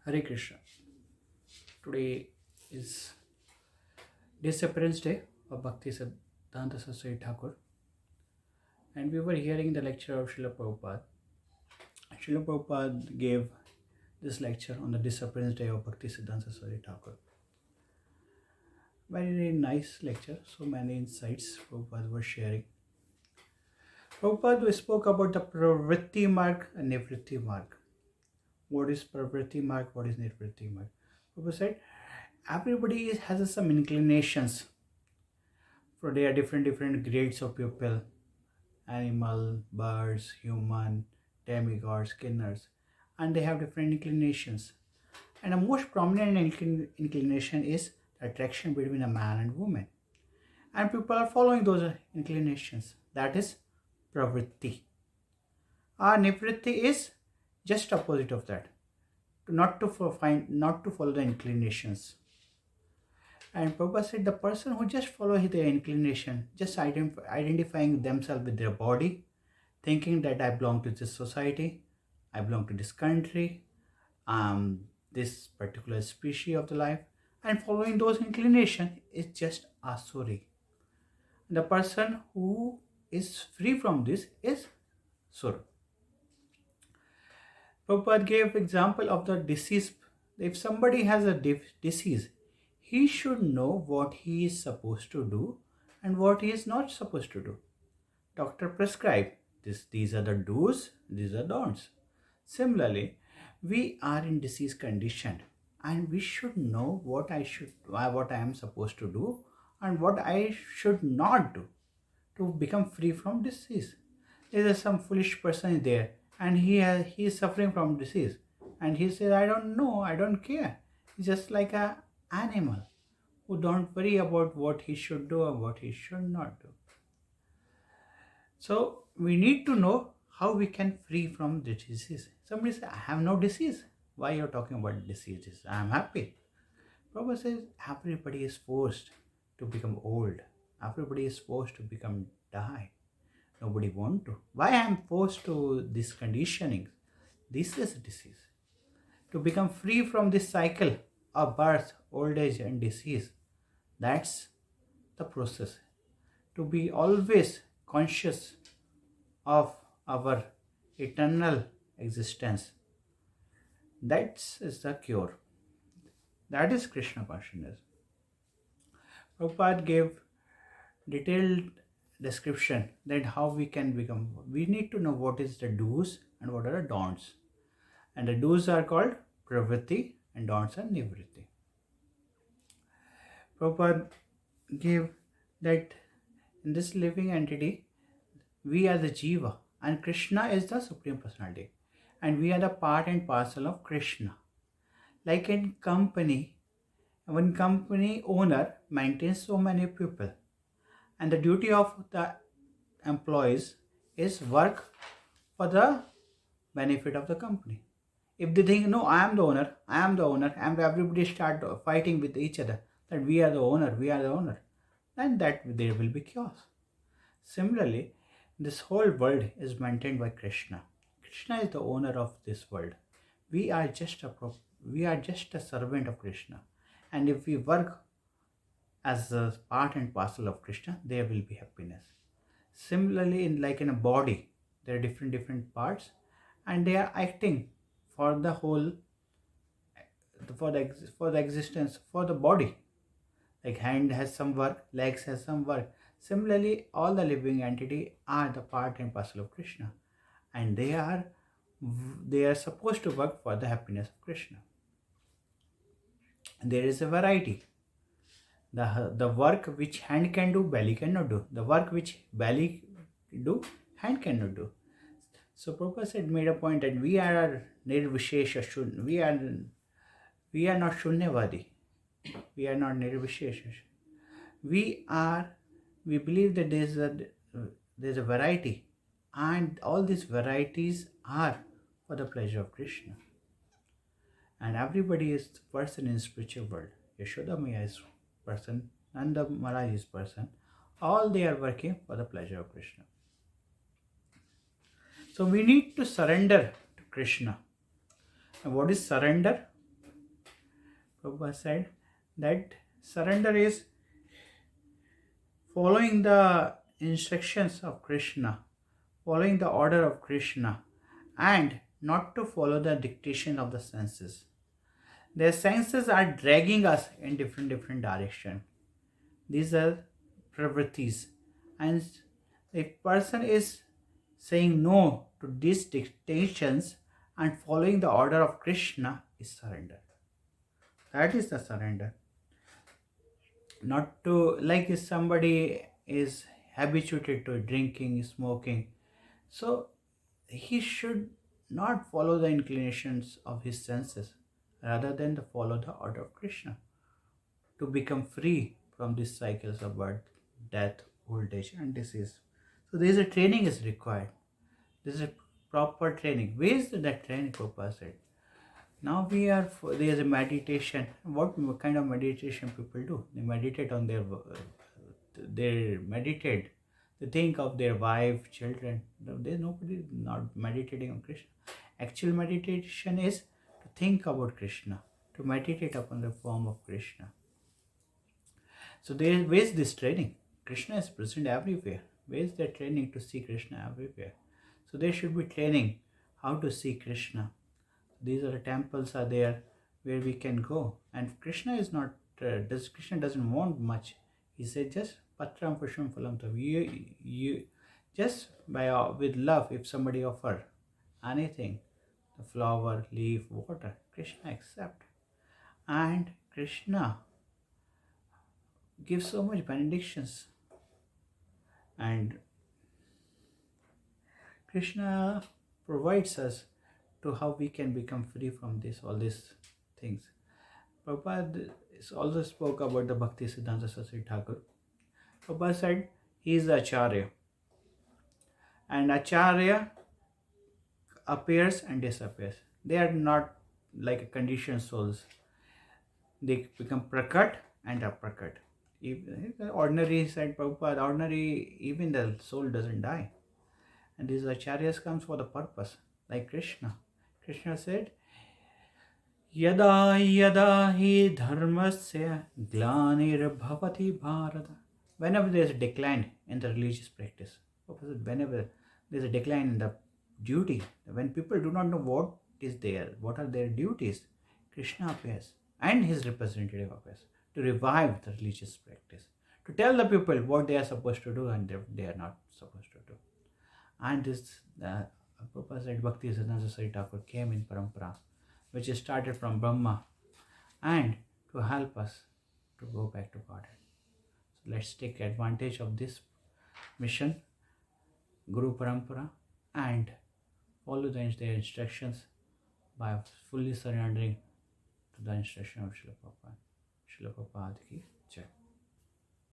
Hare Krishna. Today is Disappearance Day of Bhakti Siddhanta Saraswati Thakur, and we were hearing the lecture of Srila Prabhupada. Srila Prabhupada gave this lecture on the Disappearance Day of Bhakti Siddhanta Saraswati Thakur. Very nice lecture, so many insights Prabhupada was sharing. Prabhupada spoke about the Pravriti Marg and Nivriti Marg. What is Pravriti Marg? What is Nivriti Marg? Prabhupada said everybody has some inclinations. So there are different grades of people: animal, birds, human, demigods, skinners, and they have different inclinations. And the most prominent inclination is the attraction between a man and woman. And people are following those inclinations. That is pravritti. Our nivritti is just opposite of that. Not to follow the inclinations. And Prabhupada said the person who just follow their inclination, just identifying themselves with their body, thinking that I belong to this society, I belong to this country, this particular species of the life, and following those inclination is just asuri. The person who is free from this is sur. Prabhupada gave example of the disease. If somebody has a disease, he should know what he is supposed to do and what he is not supposed to do. Doctor prescribe this. These are the do's, these are don'ts. Similarly, we are in disease condition and we should know what I am supposed to do and what I should not do to become free from disease. There is some foolish person there and he is suffering from disease and he says, I don't know, I don't care. He's just like a animal who don't worry about what he should do or what he should not do. So we need to know how we can free from the disease. Somebody says, I have no disease. Why you're talking about diseases? I am happy. Prabhupada says everybody is forced to become old. Everybody is forced to become die. Nobody want to. Why I am forced to this conditioning? This is disease. To become free from this cycle of birth, old age and disease. That's the process. To be always conscious of our eternal existence. That is the cure. That is Krishna consciousness. Prabhupada gave detailed description that how we can become. We need to know what is the do's and what are the don'ts. And the do's are called pravriti and don'ts are nivriti. Prabhupada gave that in this living entity, we are the jiva and Krishna is the Supreme Personality. And we are the part and parcel of Krishna. Like in company, one company owner maintains so many people. And the duty of the employees is work for the benefit of the company. If they think, no, I am the owner, and everybody start fighting with each other, that we are the owner, then that there will be chaos. Similarly, this whole world is maintained by Krishna. Krishna is the owner of this world. We are just a servant of Krishna. And if we work as a part and parcel of Krishna, there will be happiness. Similarly, in a body, there are different parts, and they are acting for the whole, for the existence, for the body. Like hand has some work, legs has some work. Similarly, all the living entity are the part and parcel of Krishna, and they are supposed to work for the happiness of Krishna. And there is a variety. The work which hand can do, belly cannot do. The work which belly do, hand cannot do. So Prabhupada said, made a point that we are nirvishesha shunya. We are not shunyavadi. We are not nirvishesha. We believe that there's a variety, and all these varieties are for the pleasure of Krishna. And everybody is person in spiritual world. Yashoda Maya is person, Nanda Maharaj is person. All they are working for the pleasure of Krishna. So we need to surrender to Krishna. And what is surrender? Prabhupada said that surrender is following the instructions of Krishna, following the order of Krishna, and not to follow the dictation of the senses. Their senses are dragging us in different direction. These are pravritis, and if person is saying no to these dictations and following the order of Krishna is surrender. That is the surrender. Not to, like if somebody is habituated to drinking, smoking, so he should not follow the inclinations of his senses rather than to follow the order of Krishna to become free from these cycles of birth, death, old age, and disease. So there is a training is required. This is a proper training. Where is that training? Prabhupada said. Now we are there is a meditation. What kind of meditation people do? They meditate on they meditate. They think of their wife, children. There's nobody not meditating on Krishna. Actual meditation is to think about Krishna, to meditate upon the form of Krishna. So where is this training? Krishna is present everywhere. Where is the training to see Krishna everywhere? So there should be training how to see Krishna. These are the temples are there where we can go. And Krishna is not, Krishna doesn't want much. He said just patram pushpam phalam tav. You just by with love, if somebody offer anything, the flower, leaf, water, Krishna accept. And Krishna gives so much benedictions. And Krishna provides us to how we can become free from all these things. Prabhupada also spoke about the Bhakti Siddhanta Saraswati Thakur. Prabhupada said he is the Acharya. And Acharya appears and disappears. They are not like conditioned souls. They become prakat and aprakat. Ordinary, said Prabhupada, ordinary, even the soul doesn't die. And these acharyas comes for the purpose, like Krishna. Krishna said, Yada yada hi dharmasya glanir bharata. Whenever there is a decline in the religious practice, whenever there is a decline in the duty, when people do not know what is there, what are their duties, Krishna appears and his representative appears to revive the religious practice, to tell the people what they are supposed to do and they are not supposed to do. And this Prabhupada said Bhakti Siddhanta Saraswati Thakur came in parampara, which started from Brahma, and to help us to go back to Godhead. So let's take advantage of this mission, Guru Parampara, and follow their instructions by fully surrendering to the instruction of Srila Prabhupada. Srila Prabhupada ki Jai.